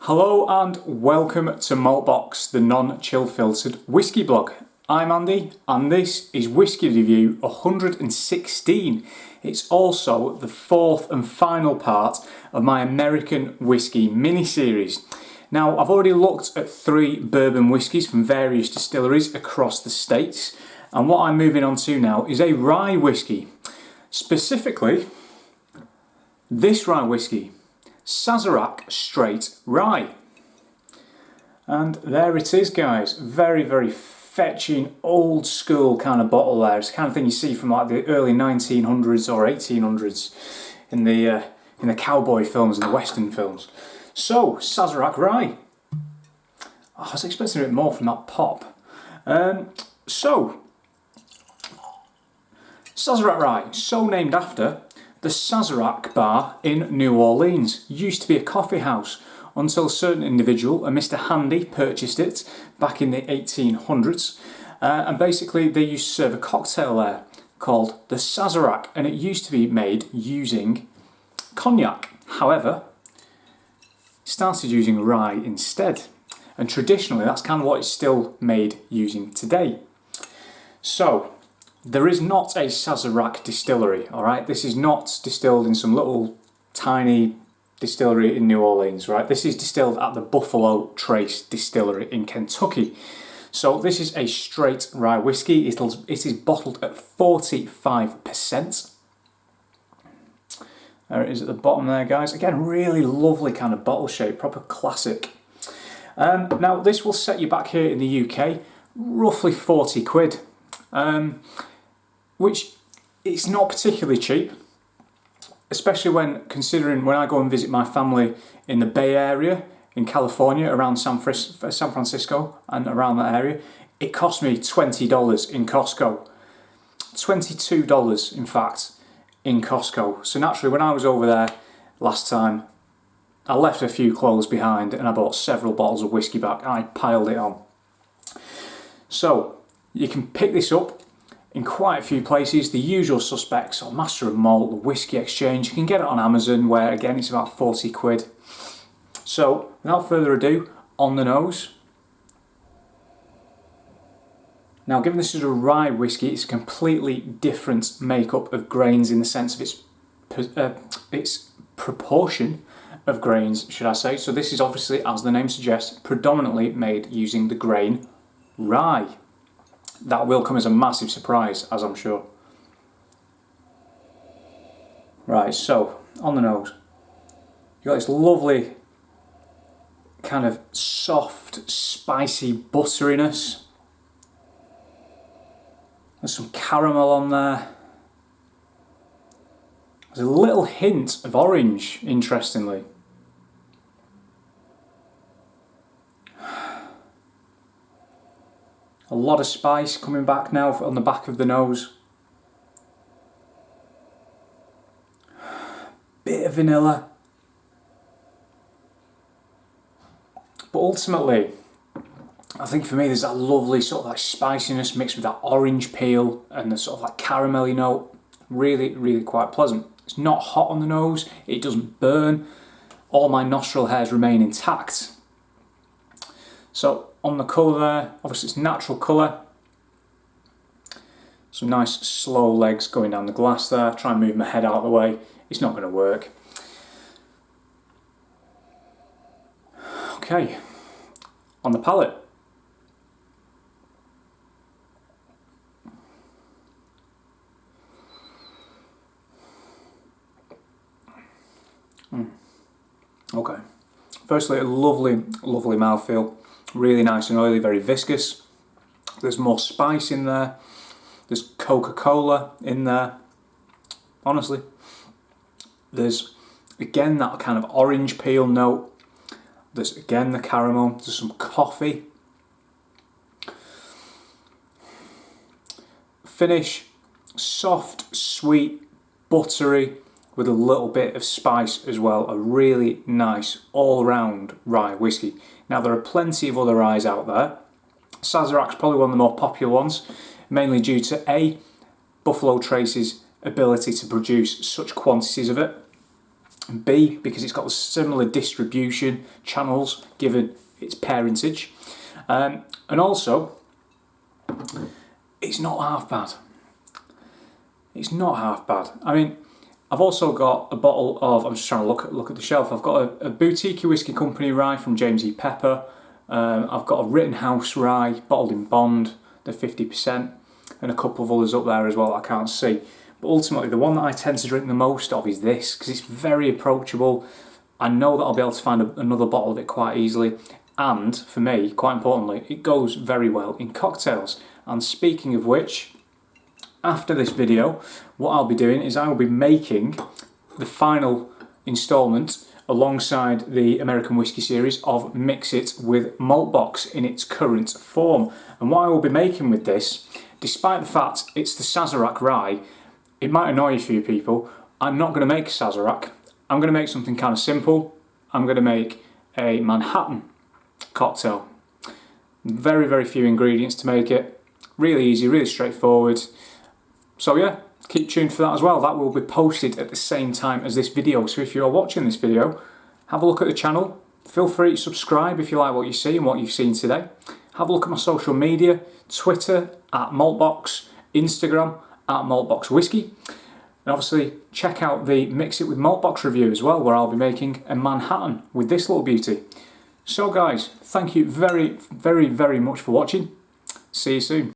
Hello and welcome to Maltbox, the non-chill filtered whiskey blog. I'm Andy and this is Whiskey Review 116. It's also the fourth and final part of my American whiskey mini-series. Now, I've already looked at 3 bourbon whiskies from various distilleries across the States, and what I'm moving on to now is a rye whiskey. Specifically, this rye whiskey, Sazerac Straight Rye. And there it is, guys. Very, very fetching, old school kind of bottle there. It's the kind of thing you see from like the early 1900s or 1800s in the cowboy films and the western films. So, Sazerac Rye. I was expecting a bit more from that pop. Sazerac Rye, so named after the Sazerac bar in New Orleans. Used to be a coffee house until a certain individual, a Mr. Handy, purchased it back in the 1800s. And basically they used to serve a cocktail there called the Sazerac, and it used to be made using cognac. However, it started using rye instead. And traditionally that's kind of what it's still made using today. So, there is not a Sazerac distillery, alright? This is not distilled in some little tiny distillery in New Orleans, right? This is distilled at the Buffalo Trace Distillery in Kentucky. So this is a straight rye whiskey. It is bottled at 45%. There it is at the bottom there, guys. Again, really lovely kind of bottle shape, proper classic. Now, this will set you back here in the UK roughly 40 quid. Which it's not particularly cheap, especially when considering when I go and visit my family in the Bay Area in California, around San Francisco and around that area. It cost me $20 in Costco, $22 in fact in Costco. So naturally, when I was over there last time, I left a few clothes behind and I bought several bottles of whiskey back and I piled it on. So you can pick this up in quite a few places. The usual suspects are Master and Malt, the Whiskey Exchange. You can get it on Amazon, where again it's about 40 quid. So without further ado, on the nose. Now, given this is a rye whiskey, it's a completely different makeup of grains in the sense of its proportion of grains, should I say. So this is obviously, as the name suggests, predominantly made using the grain rye. That will come as a massive surprise, as I'm sure. Right, so, on the nose, you've got this lovely kind of soft, spicy butteriness. There's some caramel on there. There's a little hint of orange, interestingly. A lot of spice coming back now on the back of the nose. Bit of vanilla. But ultimately, I think for me there's that lovely sort of like spiciness mixed with that orange peel and the sort of like caramelly note. Really, really quite pleasant. It's not hot on the nose, it doesn't burn. All my nostril hairs remain intact. So, on the colour there, obviously it's natural colour. Some nice slow legs going down the glass there. Try and move my head out of the way. It's not going to work. Okay, on the palate. Okay, firstly a lovely, lovely mouthfeel. Really nice and oily, very viscous. There's more spice in there. There's Coca-Cola in there. Honestly. There's again that kind of orange peel note. There's again the caramel. There's some coffee. Finish, soft, sweet, buttery, with a little bit of spice as well. A really nice all-round rye whiskey. Now, there are plenty of other ryes out there. Sazerac's probably one of the more popular ones, mainly due to A, Buffalo Trace's ability to produce such quantities of it, and B, because it's got similar distribution channels given its parentage. And also, it's not half bad. It's not half bad. I mean, I've also got a bottle of, I'm just trying to look at the shelf, I've got a Boutique Whiskey Company rye from James E. Pepper. I've got a Rittenhouse rye, bottled in bond, they're 50%, and a couple of others up there as well I can't see. But ultimately, the one that I tend to drink the most of is this, because it's very approachable. I know that I'll be able to find another bottle of it quite easily. And, for me, quite importantly, it goes very well in cocktails. And speaking of which, after this video, what I'll be doing is I will be making the final instalment alongside the American Whiskey series of Mix It with Maltbox in its current form. And what I will be making with this, despite the fact it's the Sazerac Rye, it might annoy a few people, I'm not going to make a Sazerac. I'm going to make something kind of simple. I'm going to make a Manhattan cocktail. Very, very few ingredients to make it. Really easy, really straightforward. So yeah, keep tuned for that as well. That will be posted at the same time as this video. So if you are watching this video, have a look at the channel. Feel free to subscribe if you like what you see and what you've seen today. Have a look at my social media, Twitter @Maltbox, Instagram @MaltboxWhiskey. And obviously check out the Mix It with Maltbox review as well, where I'll be making a Manhattan with this little beauty. So guys, thank you very, very, very much for watching. See you soon.